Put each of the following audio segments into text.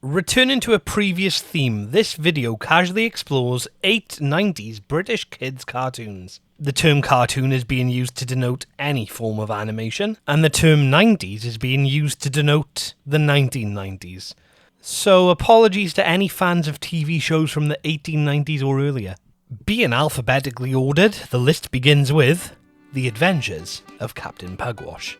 Returning to a previous theme, this video casually explores 8 90s British kids cartoons. The term cartoon is being used to denote any form of animation, and the term 90s is being used to denote the 1990s. So apologies to any fans of TV shows from the 1890s or earlier. Being alphabetically ordered, the list begins with The Adventures of Captain Pugwash.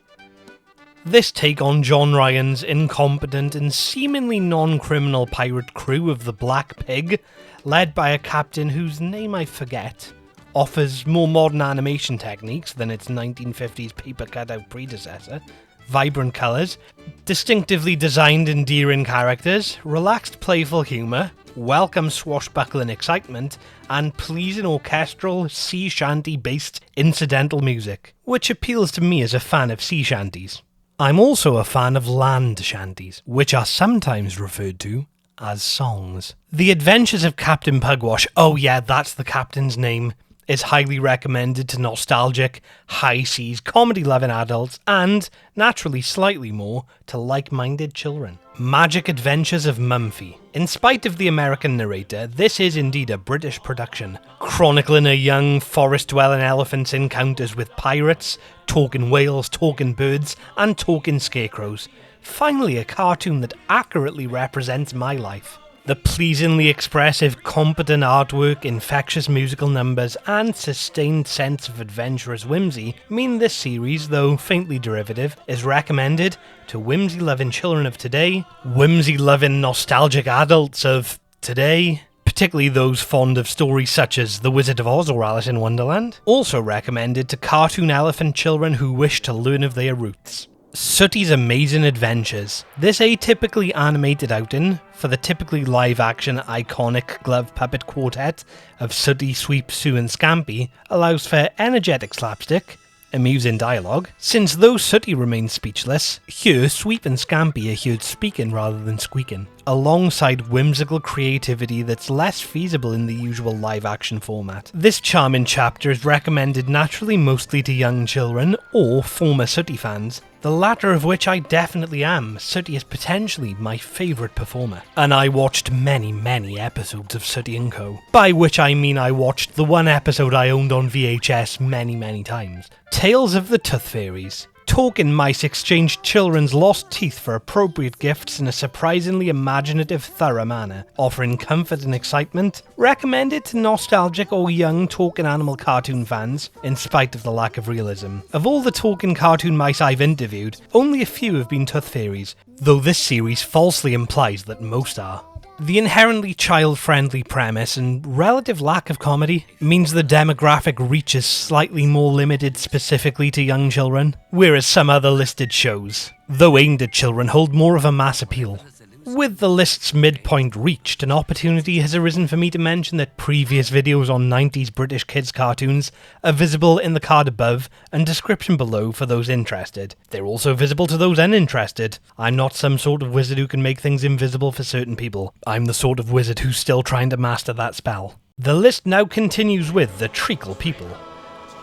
This take on John Ryan's incompetent and seemingly non-criminal pirate crew of the Black Pig, led by a captain whose name I forget, offers more modern animation techniques than its 1950s paper cutout predecessor, vibrant colours, distinctively designed endearing characters, relaxed playful humour, welcome swashbuckling excitement, and pleasing orchestral sea shanty based incidental music, which appeals to me as a fan of sea shanties. I'm also a fan of land shanties, which are sometimes referred to as songs. The Adventures of Captain Pugwash, oh yeah, that's the captain's name, is highly recommended to nostalgic, high-seas, comedy-loving adults and, naturally slightly more, to like-minded children. Magic Adventures of Mumphy. In spite of the American narrator, this is indeed a British production, chronicling a young forest-dwelling elephant's encounters with pirates, talking whales, talking birds, and talking scarecrows. Finally, a cartoon that accurately represents my life. The pleasingly expressive, competent artwork, infectious musical numbers, and sustained sense of adventurous whimsy mean this series, though faintly derivative, is recommended to whimsy-loving children of today, whimsy-loving nostalgic adults of today, particularly those fond of stories such as The Wizard of Oz or Alice in Wonderland. Also recommended to cartoon elephant children who wish to learn of their roots. Sooty's Amazing Adventures. This atypically animated outing for the typically live-action iconic glove puppet quartet of Sooty, Sweep, Sue and Scampy allows for energetic slapstick, amusing dialogue. Since though Sooty remains speechless, here Sweep and Scampy are heard speaking rather than squeaking, alongside whimsical creativity that's less feasible in the usual live-action format. This charming chapter is recommended naturally mostly to young children or former Sooty fans, the latter of which I definitely am. Sooty is potentially my favourite performer. And I watched many episodes of Sooty & Co. By which I mean I watched the one episode I owned on VHS many times. Tales of the Tooth Fairies. Talking mice exchanged children's lost teeth for appropriate gifts in a surprisingly imaginative, thorough manner, offering comfort and excitement. Recommended to nostalgic or young talking animal cartoon fans, in spite of the lack of realism. Of all the talking cartoon mice I've interviewed, only a few have been Tooth Fairies, though this series falsely implies that most are. The inherently child-friendly premise and relative lack of comedy means the demographic reach is slightly more limited specifically to young children, whereas some other listed shows, though aimed at children, hold more of a mass appeal. With the list's midpoint reached, an opportunity has arisen for me to mention that previous videos on 90s British kids cartoons are visible in the card above and description below for those interested. They're also visible to those uninterested. I'm not some sort of wizard who can make things invisible for certain people. I'm the sort of wizard who's still trying to master that spell. The list now continues with the Treacle People.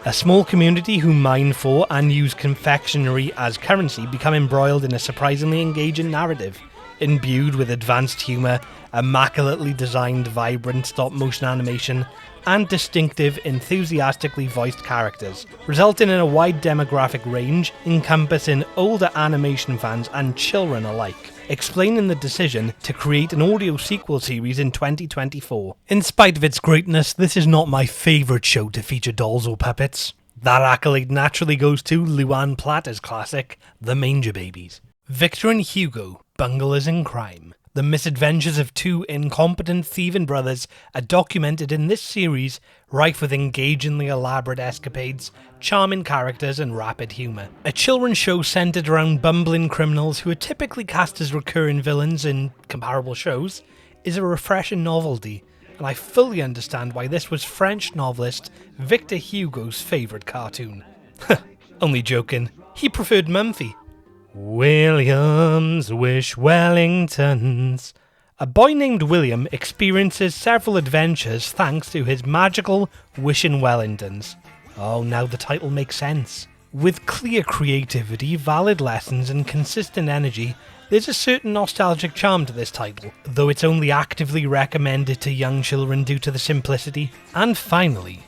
A small community who mine for and use confectionery as currency become embroiled in a surprisingly engaging narrative, imbued with advanced humour, immaculately designed, vibrant stop-motion animation, and distinctive, enthusiastically voiced characters, resulting in a wide demographic range encompassing older animation fans and children alike, explaining the decision to create an audio sequel series in 2024. In spite of its greatness, this is not my favourite show to feature dolls or puppets. That accolade naturally goes to Luann Platter's classic, The Manger Babies. Victor and Hugo, bunglers in crime. The misadventures of two incompetent thieving brothers are documented in this series, rife with engagingly elaborate escapades, charming characters and rapid humour. A children's show centred around bumbling criminals who are typically cast as recurring villains in comparable shows is a refreshing novelty, and I fully understand why this was French novelist Victor Hugo's favourite cartoon. Only joking, he preferred Mumphy. Williams wish Wellingtons. A boy named William experiences several adventures thanks to his magical wishing Wellingtons. Oh, now the title makes sense. With clear creativity, valid lessons and consistent energy, There's a certain nostalgic charm to this title, though it's only actively recommended to young children due to the simplicity. And finally,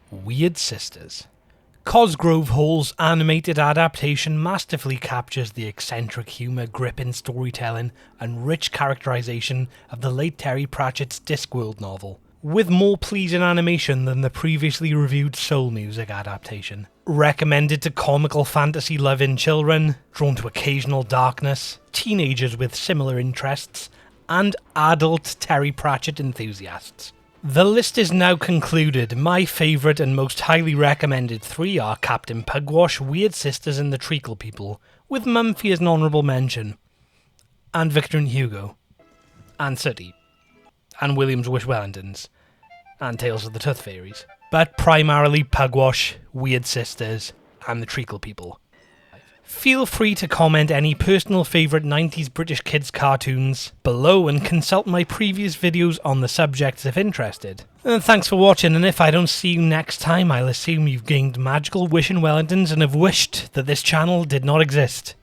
Weird Sisters. Cosgrove Hall's animated adaptation masterfully captures the eccentric humour, gripping storytelling, and rich characterisation of the late Terry Pratchett's Discworld novel, with more pleasing animation than the previously reviewed Soul Music adaptation. Recommended to comical fantasy-loving children, drawn to occasional darkness, teenagers with similar interests, and adult Terry Pratchett enthusiasts. The list is now concluded. My favourite and most highly recommended 3 are Captain Pugwash, Weird Sisters and the Treacle People, with Mumphy as an honourable mention, and Victor and Hugo, and Sooty, and William's Wish Wellingtons, and Tales of the Tooth Fairies. But primarily Pugwash, Weird Sisters, and the Treacle People. Feel free to comment any personal favourite 90s British kids cartoons below and consult my previous videos on the subjects if interested. And thanks for watching, and if I don't see you next time, I'll assume you've gained magical wishing Wellingtons and have wished that this channel did not exist.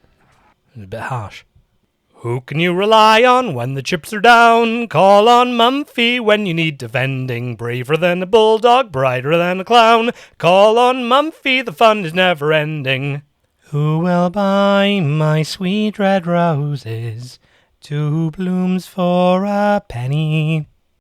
A bit harsh. Who can you rely on when the chips are down? Call on Mumphy when you need defending. Braver than a bulldog, brighter than a clown. Call on Mumphy, the fun is never ending. Who will buy my sweet red roses? 2 blooms for a penny.